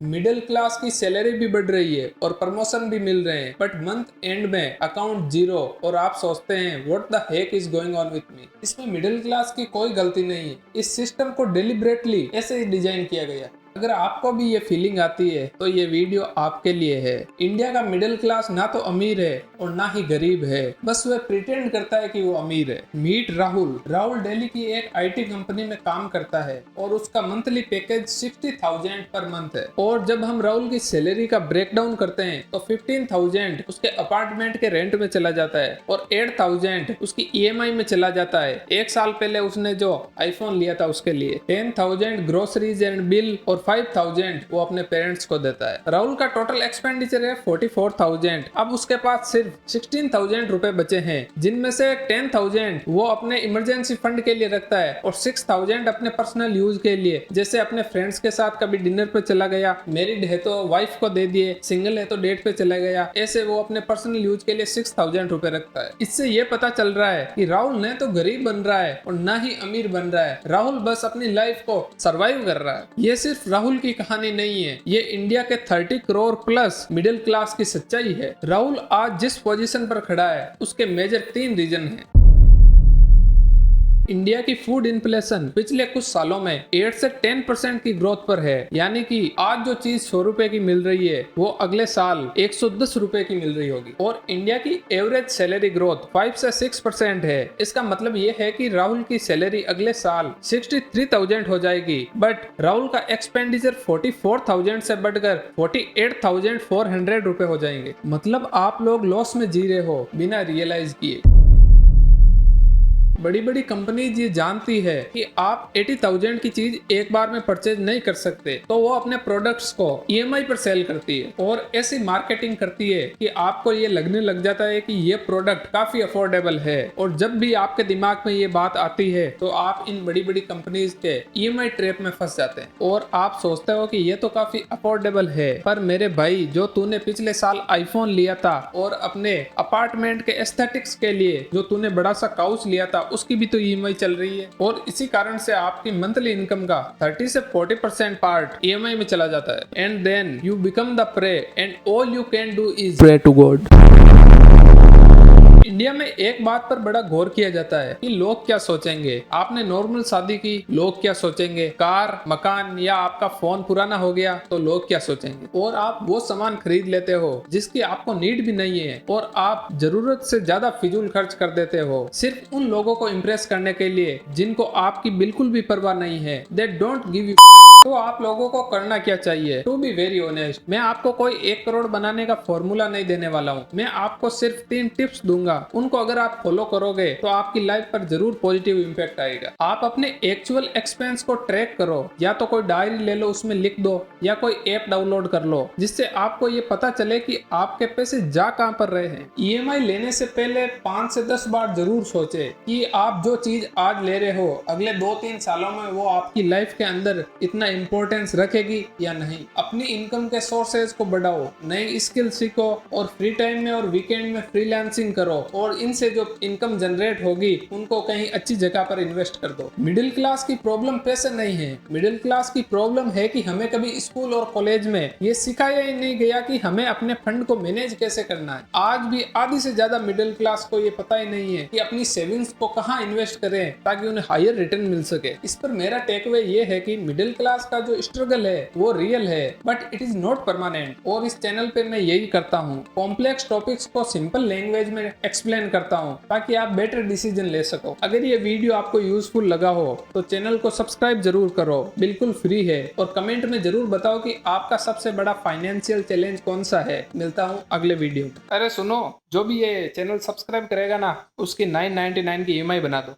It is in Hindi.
मिडिल क्लास की सैलरी भी बढ़ रही है और प्रमोशन भी मिल रहे हैं, बट मंथ एंड में अकाउंट जीरो और आप सोचते हैं what the heck is going on with me. इसमें मिडिल क्लास की कोई गलती नहीं है, इस सिस्टम को डिलिबरेटली ऐसे ही डिजाइन किया गया। अगर आपको भी ये फीलिंग आती है तो ये वीडियो आपके लिए है। इंडिया का मिडिल क्लास ना तो अमीर है और ना ही गरीब है, बस वह प्रिटेंड करता है कि वो अमीर है। मीट राहुल। राहुल दिल्ली की एक आईटी कंपनी में काम करता है और उसका मंथली पैकेज 60,000 पर मंथ है। और जब हम राहुल की सैलरी का ब्रेकडाउन करते हैं तो 15,000 उसके अपार्टमेंट के रेंट में चला जाता है और 8,000 उसकी ईएमआई में चला जाता है। एक साल पहले उसने जो आईफोन लिया था उसके लिए 10,000 ग्रोसरीज एंड बिल और 5,000 वो अपने पेरेंट्स को देता है। राहुल का टोटल एक्सपेंडिचर है 44,000। अब उसके पास सिर्फ 16,000 रुपए बचे हैं, जिनमें से 10,000 वो अपने इमरजेंसी फंड के लिए रखता है और 6,000 अपने पर्सनल यूज के लिए, जैसे अपने फ्रेंड्स के साथ कभी डिनर पे चला गया, मैरिड है तो वाइफ को दे दिए, सिंगल है तो डेट पे चला गया, ऐसे वो अपने पर्सनल यूज के लिए 6,000 रुपए रखता है। इससे ये पता चल रहा है कि राहुल ने तो गरीब बन रहा है और ना ही अमीर बन रहा है। राहुल बस अपनी लाइफ को सर्वाइव कर रहा है। ये सिर्फ राहुल की कहानी नहीं है, ये इंडिया के 30 करोड़ प्लस मिडिल क्लास की सच्चाई है। राहुल आज जिस पोजीशन पर खड़ा है उसके मेजर 3 रीजन हैं। इंडिया की फूड इन्फ्लेशन पिछले कुछ सालों में 8 से 10% की ग्रोथ पर है, यानी कि आज जो चीज 100 रुपए की मिल रही है वो अगले साल 110 रुपए की मिल रही होगी। और इंडिया की एवरेज सैलरी ग्रोथ 5 से 6% है। इसका मतलब ये है कि राहुल की सैलरी अगले साल 63,000 हो जाएगी, बट राहुल का एक्सपेंडिचर 44,000 से बढ़कर 48,400 रुपए हो जाएंगे। मतलब आप लोग लॉस में जी रहे हो बिना रियलाइज किए। बड़ी बड़ी कंपनीज ये जानती है कि आप 80,000 की चीज एक बार में परचेज नहीं कर सकते, तो वो अपने प्रोडक्ट्स को ईएमआई पर सेल करती है और ऐसी मार्केटिंग करती है कि आपको ये लगने लग जाता है कि ये प्रोडक्ट काफी अफोर्डेबल है। और जब भी आपके दिमाग में ये बात आती है तो आप इन बड़ी बड़ी कंपनीज के ईएमआई ट्रैप में फंस जाते हैं और आप सोचते हो कि ये तो काफी अफोर्डेबल है। पर मेरे भाई, जो तूने पिछले साल आईफोन लिया था और अपने अपार्टमेंट के एस्थेटिक्स के लिए जो तूने बड़ा सा काउच लिया था, उसकी भी तो ईएमआई चल रही है। और इसी कारण से आपकी मंथली इनकम का 30 से 40% पार्ट ईएमआई में चला जाता है। And then you become the prey and all you can do is pray to God. India में एक बात पर बड़ा गौर किया जाता है कि लोग क्या सोचेंगे। आपने नॉर्मल शादी की, लोग क्या सोचेंगे। कार, मकान या आपका फोन पुराना हो गया तो लोग क्या सोचेंगे। और आप वो सामान खरीद लेते हो जिसकी आपको नीड भी नहीं है और आप जरूरत से ज्यादा फिजूल खर्च कर देते हो सिर्फ उन लोगों को इम्प्रेस करने के लिए जिनको आपकी बिल्कुल भी परवाह नहीं है। They don't give you. तो आप लोगों को करना क्या चाहिए? टू बी वेरी ऑनेस्ट, मैं आपको कोई 1 करोड़ बनाने का फॉर्मूला नहीं देने वाला हूँ। मैं आपको सिर्फ 3 टिप्स दूंगा, उनको अगर आप फॉलो करोगे तो आपकी लाइफ पर जरूर पॉजिटिव इम्पैक्ट आएगा। आप अपने एक्चुअल एक्सपेंस को ट्रैक करो, या तो कोई डायरी ले लो उसमें लिख दो, या कोई ऐप डाउनलोड कर लो जिससे आपको ये पता चले कि आपके पैसे जा कहाँ पर रहे हैं। ईएमआई लेने से पहले 5 से 10 बार जरूर सोचे कि आप जो चीज आज ले रहे हो अगले 2-3 सालों में वो आपकी लाइफ के अंदर इतना इंपॉर्टेंस रखेगी या नहीं। अपनी इनकम के सोर्सेज को बढ़ाओ, नई स्किल सीखो और फ्री टाइम में और वीकेंड में फ्रीलांसिंग करो और इनसे जो इनकम जनरेट होगी उनको कहीं अच्छी जगह पर इन्वेस्ट कर दो। मिडिल क्लास की प्रॉब्लम पैसे नहीं है, मिडिल क्लास की प्रॉब्लम है कि हमें कभी स्कूल और कॉलेज में ये सिखाया ही नहीं गया कि हमें अपने फंड को मैनेज कैसे करना है। आज भी आधी से ज्यादा मिडिल क्लास को ये पता ही नहीं है कि अपनी सेविंग्स को कहाँ इन्वेस्ट करें ताकि उन्हें हायर रिटर्न मिल सके। इस पर मेरा टेकअवे ये है कि मिडिल क्लास का जो स्ट्रगल है वो रियल है, but it is not permanent. और इस चैनल पे मैं यही करता हूँ, कॉम्प्लेक्स टॉपिक्स को सिंपल लैंग्वेज में एक्सप्लेन करता हूँ ताकि आप बेटर डिसीजन ले सको। अगर ये वीडियो आपको यूजफुल लगा हो तो चैनल को सब्सक्राइब जरूर करो, बिल्कुल फ्री है। और कमेंट में जरूर बताओ कि आपका सबसे बड़ा फाइनेंशियल चैलेंज कौन सा है। मिलता हूँ अगले वीडियो में। अरे सुनो, जो भी ये चैनल सब्सक्राइब करेगा ना उसकी 999 की ईएमआई बना दो।